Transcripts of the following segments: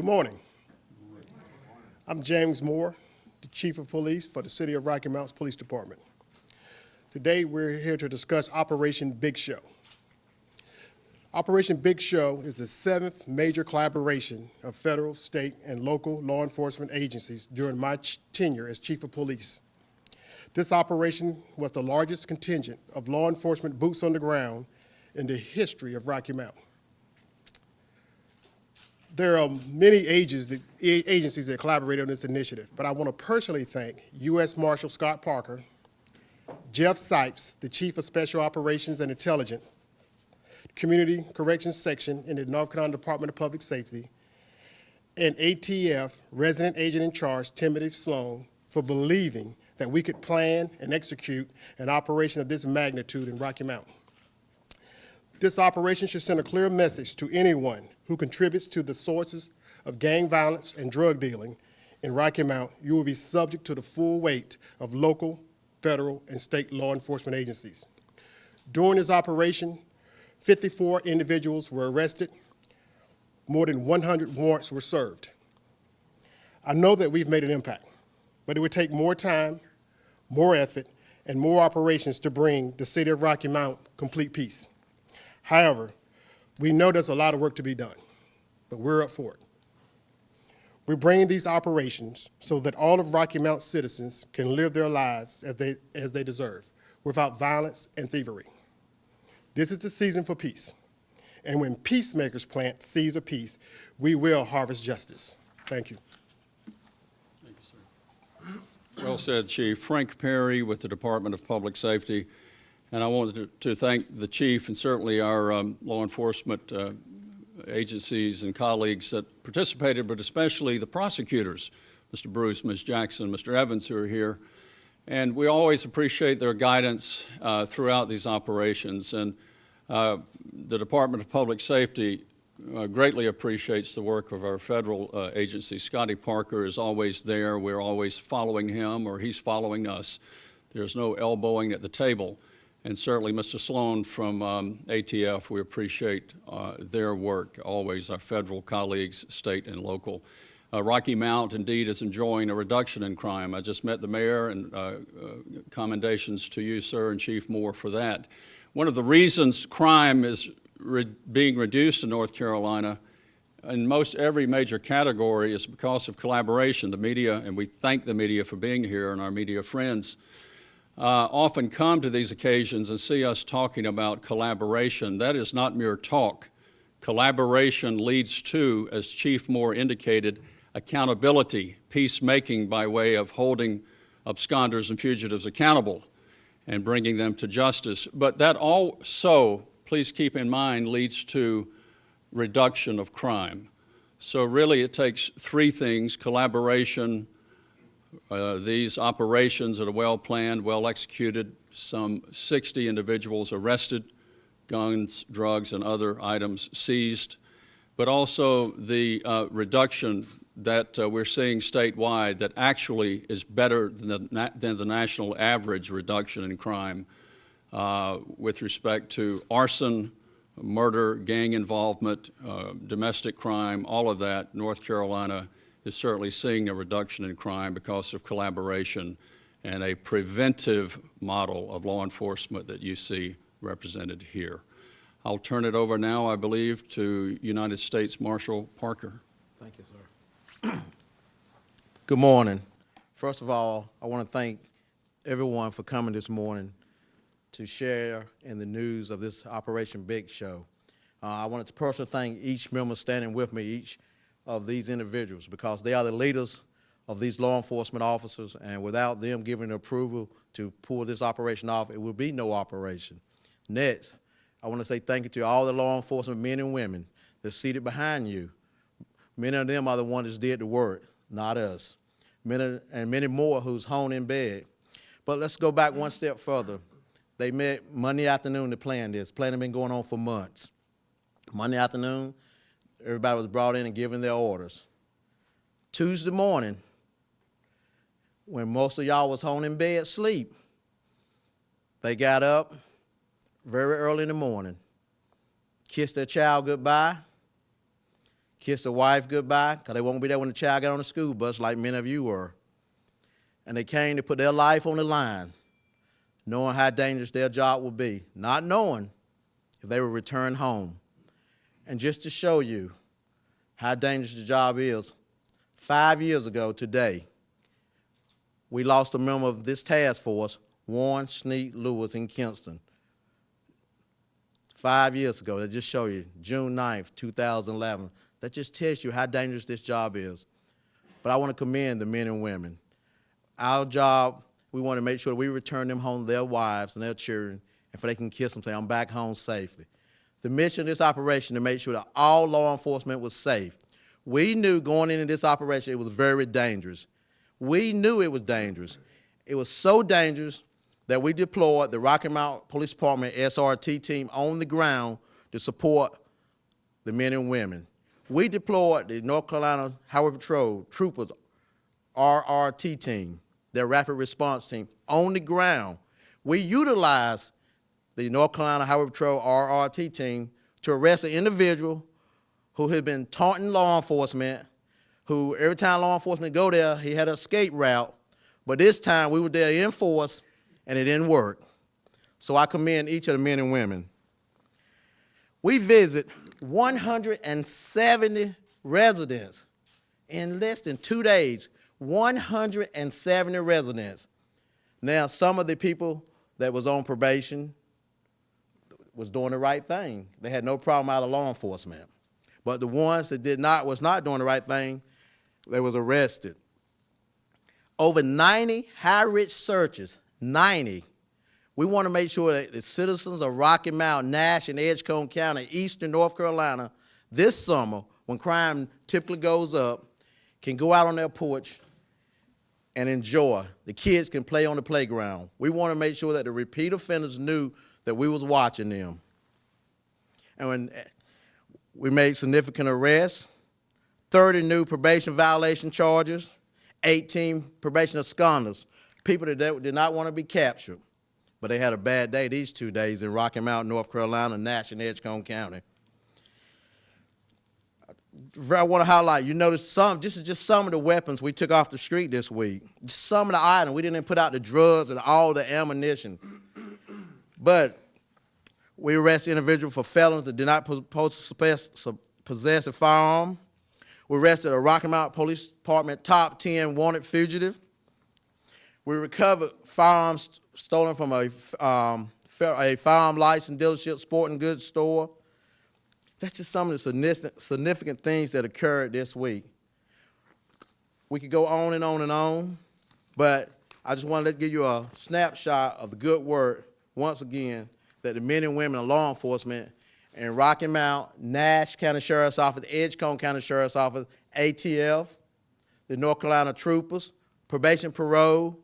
Good morning. I'm James Moore, the Chief of Police for the City of Rocky Mounts Police Department. Today, we're here to discuss Operation Big Show. Operation Big Show is the 7th major collaboration of federal, state, and local law enforcement agencies during my tenure as Chief of Police. This operation was the largest contingent of law enforcement boots on the ground in the history of Rocky Mount. There are many agencies that collaborated on this initiative, but I want to personally thank U.S. Marshal Scott Parker, Jeff Sipes, the Chief of Special Operations and Intelligence, Community Corrections Section in the North Carolina Department of Public Safety, and ATF Resident Agent in Charge, Timothy Sloan, for believing that we could plan and execute an operation of this magnitude in Rocky Mount. This operation should send a clear message to anyone who contributes to the sources of gang violence and drug dealing in Rocky Mount. You will be subject to the full weight of local, federal, and state law enforcement agencies. During this operation, 54 individuals were arrested. More than 100 warrants were served. I know that we've made an impact, but it would take more time, more effort, and more operations to bring the city of Rocky Mount complete peace. However, we know there's a lot of work to be done, but we're up for it. We're bringing these operations so that all of Rocky Mount citizens can live their lives as they deserve, without violence and thievery. This is the season for peace. And when peacemakers plant seeds of peace, we will harvest justice. Thank you. Thank you, sir. Well said, Chief. Frank Perry with the Department of Public Safety. And I wanted to thank the Chief and certainly our law enforcement agencies and colleagues that participated, but especially the prosecutors, Mr. Bruce, Ms. Jackson, Mr. Evans, who are here. And we always appreciate their guidance throughout these operations. And the Department of Public Safety greatly appreciates the work of our federal agency. Scotty Parker is always there. We're always following him, or he's following us. There's no elbowing at the table. And certainly Mr. Sloan from ATF, we appreciate their work, always our federal colleagues, state and local. Rocky Mount indeed is enjoying a reduction in crime. I just met the mayor, and commendations to you, sir, and Chief Moore for that. One of the reasons crime is being reduced in North Carolina in most every major category is because of collaboration. The media, and we thank the media for being here, and our media friends, often come to these occasions and see us talking about collaboration. That is not mere talk. Collaboration leads to, as Chief Moore indicated, accountability, peacemaking by way of holding absconders and fugitives accountable and bringing them to justice. But that also, please keep in mind, leads to reduction of crime. So really it takes three things: collaboration, these operations that are well planned, well executed, some 60 individuals arrested, guns, drugs, and other items seized, but also the reduction that we're seeing statewide that actually is better than the national average reduction in crime with respect to arson, murder, gang involvement, domestic crime, all of that. North Carolina is certainly seeing a reduction in crime because of collaboration and a preventive model of law enforcement that you see represented here. I'll turn it over now, I believe, to United States Marshal Parker. Thank you, sir. Good morning. First of all, I want to thank everyone for coming this morning to share in the news of this Operation Big Show. I wanted to personally thank each member standing with me, each of these individuals, because they are the leaders of these law enforcement officers, and without them giving the approval to pull this operation off, it will be no operation. Next, I want to say thank you to all the law enforcement men and women that's seated behind you. Many of them are the ones that did the work, not us. Many more who's home in bed. But let's go back one step further. They met Monday afternoon to plan this. Planning been going on for months. Monday afternoon, everybody was brought in and given their orders. Tuesday morning, when most of y'all was home in bed sleep, they got up very early in the morning, kissed their child goodbye, kiss the wife goodbye, because they won't be there when the child got on the school bus like many of you were. And they came to put their life on the line, knowing how dangerous their job would be, not knowing if they would return home. And just to show you how dangerous the job is, 5 years ago today, we lost a member of this task force, Warren Sneed Lewis in Kinston. 5 years ago, that just show you, June 9th, 2011. That just tells you how dangerous this job is. But I want to commend the men and women. Our job, we want to make sure we return them home to their wives and their children, and for they can kiss them, say, I'm back home safely. The mission of this operation to make sure that all law enforcement was safe. We knew going into this operation it was very dangerous. We knew it was dangerous. It was so dangerous that we deployed the Rocky Mount Police Department SRT team on the ground to support the men and women. We deployed the North Carolina Highway Patrol Troopers RRT team, their rapid response team, on the ground. We utilized the North Carolina Highway Patrol RRT team to arrest an individual who had been taunting law enforcement, who every time law enforcement go there, he had an escape route. But this time we were there in force and it didn't work. So I commend each of the men and women. We visit 170 residents in less than 2 days, 170 residents. Now, some of the people that was on probation was doing the right thing. They had no problem out of law enforcement. But the ones that was not doing the right thing, they was arrested. Over 90 high-risk searches, 90. We want to make sure that the citizens of Rocky Mount, Nash, and Edgecombe County, Eastern North Carolina, this summer, when crime typically goes up, can go out on their porch and enjoy. The kids can play on the playground. We want to make sure that the repeat offenders knew that we was watching them. And when we made significant arrests, 30 new probation violation charges, 18 probation absconders, people that did not want to be captured, but they had a bad day these 2 days in Rocky Mount, North Carolina, Nash, and Edgecombe County. I want to highlight, you notice this is just some of the weapons we took off the street this week. Just some of the items. We didn't put out the drugs and all the ammunition. But we arrested individuals for felons that did not possess a firearm. We arrested a Rocky Mount Police Department top 10 wanted fugitive. We recovered firearms stolen from a firearm license dealership, sporting goods store. That's just some of the significant things that occurred this week. We could go on and on and on, but I just wanted to give you a snapshot of the good work, once again, that the men and women of law enforcement in Rocky Mount, Nash County Sheriff's Office, Edgecombe County Sheriff's Office, ATF, the North Carolina Troopers, probation, parole.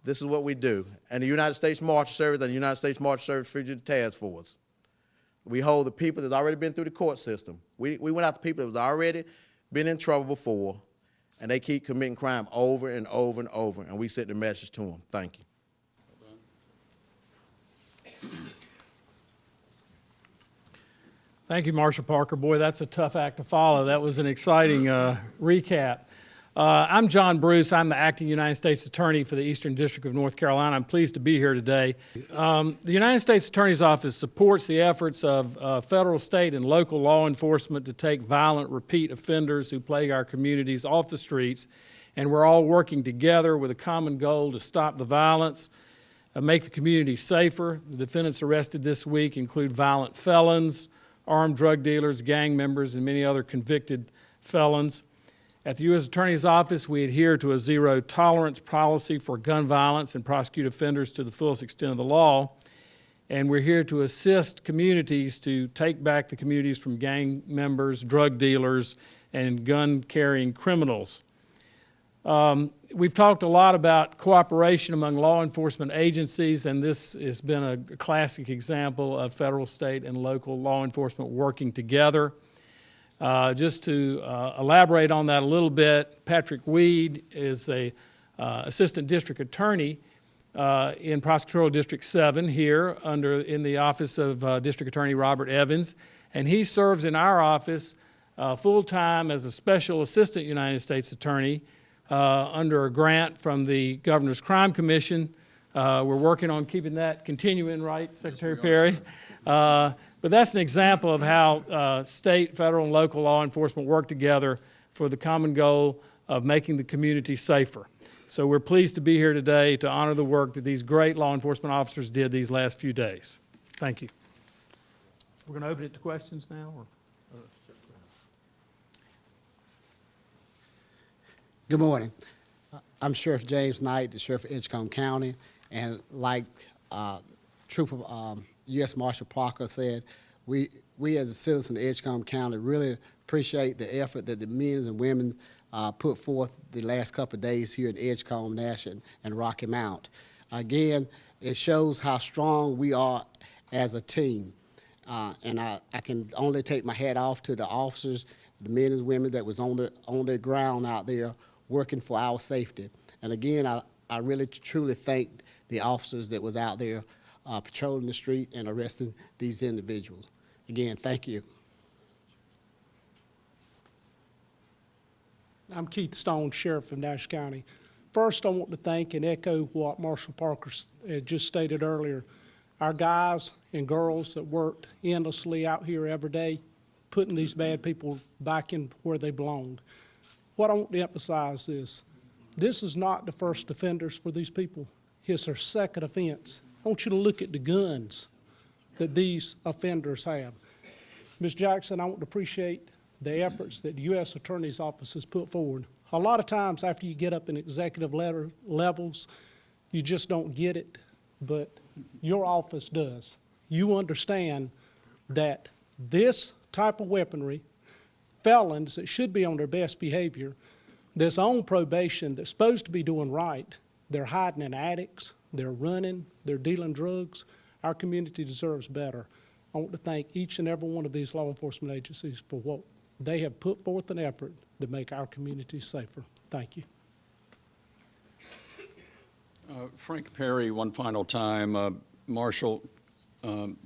This is what we do. And the United States Marshal Service and the United States Marshal Service Fugitive Task Force. We hold the people that's already been through the court system. We went out to people that was already been in trouble before, and they keep committing crime over and over and over, and we sent the message to them. Thank you. Thank you, Marshal Parker. Boy, that's a tough act to follow. That was an exciting recap. I'm John Bruce. I'm the acting United States Attorney for the Eastern District of North Carolina. I'm pleased to be here today. The United States Attorney's Office supports the efforts of federal, state, and local law enforcement to take violent repeat offenders who plague our communities off the streets, and we're all working together with a common goal to stop the violence, make the community safer. The defendants arrested this week include violent felons, armed drug dealers, gang members, and many other convicted felons. At the U.S. Attorney's Office, we adhere to a zero-tolerance policy for gun violence and prosecute offenders to the fullest extent of the law. And we're here to assist communities to take back the communities from gang members, drug dealers, and gun-carrying criminals. We've talked a lot about cooperation among law enforcement agencies, and this has been a classic example of federal, state, and local law enforcement working together. Just to elaborate on that a little bit, Patrick Weed is a assistant district attorney in Prosecutorial District 7 here in the office of District Attorney Robert Evans, and he serves in our office full-time as a special assistant United States attorney under a grant from the Governor's Crime Commission. We're working on keeping that continuing, right, Secretary Perry? But that's an example of how state, federal, and local law enforcement work together for the common goal of making the community safer. So we're pleased to be here today to honor the work that these great law enforcement officers did these last few days. Thank you. We're going to open it to questions now? Or? Good morning. I'm Sheriff James Knight, the Sheriff of Edgecombe County, and like Trooper U.S. Marshal Parker said, we as a citizen of Edgecombe County really appreciate the effort that the men and women put forth the last couple of days here in Edgecombe, Nash, and Rocky Mount. Again, it shows how strong we are as a team. And I can only take my hat off to the officers, the men and women that was on the ground out there working for our safety. And again, I really truly thank the officers that was out there patrolling the street and arresting these individuals. Again, thank you. I'm Keith Stone, Sheriff of Nash County. First, I want to thank and echo what Marshal Parker just stated earlier. Our guys and girls that worked endlessly out here every day, putting these bad people back in where they belong. What I want to emphasize is, this is not the first offenders for these people. It's their second offense. I want you to look at the guns that these offenders have. Ms. Jackson, I want to appreciate the efforts that the U.S. Attorney's Office has put forward. A lot of times after you get up in executive levels, you just don't get it, but your office does. You understand that this type of weaponry, felons that should be on their best behavior, that's on probation, that's supposed to be doing right, they're hiding in attics, they're running, they're dealing drugs. Our community deserves better. I want to thank each and every one of these law enforcement agencies for what they have put forth an effort to make our community safer. Thank you. Frank Perry, one final time. Marshal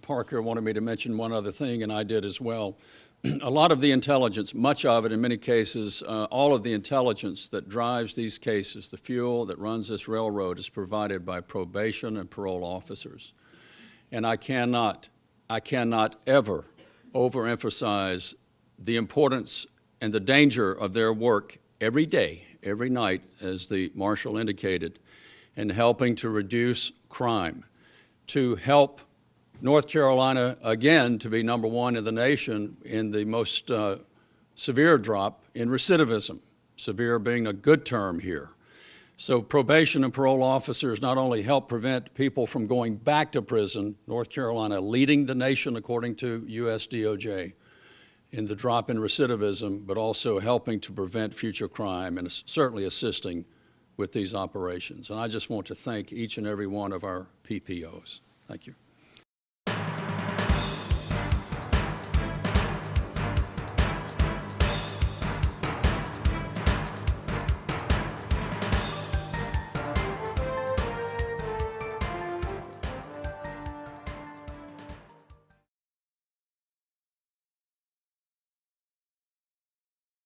Parker wanted me to mention one other thing, and I did as well. A lot of the intelligence, much of it in many cases, all of the intelligence that drives these cases, the fuel that runs this railroad, is provided by probation and parole officers. And I cannot ever overemphasize the importance and the danger of their work every day, every night, as the Marshal indicated, in helping to reduce crime, to help North Carolina, again, to be #1 in the nation in the most severe drop in recidivism, severe being a good term here. So probation and parole officers not only help prevent people from going back to prison, North Carolina leading the nation according to US DOJ in the drop in recidivism, but also helping to prevent future crime and certainly assisting with these operations. And I just want to thank each and every one of our PPOs. Thank you.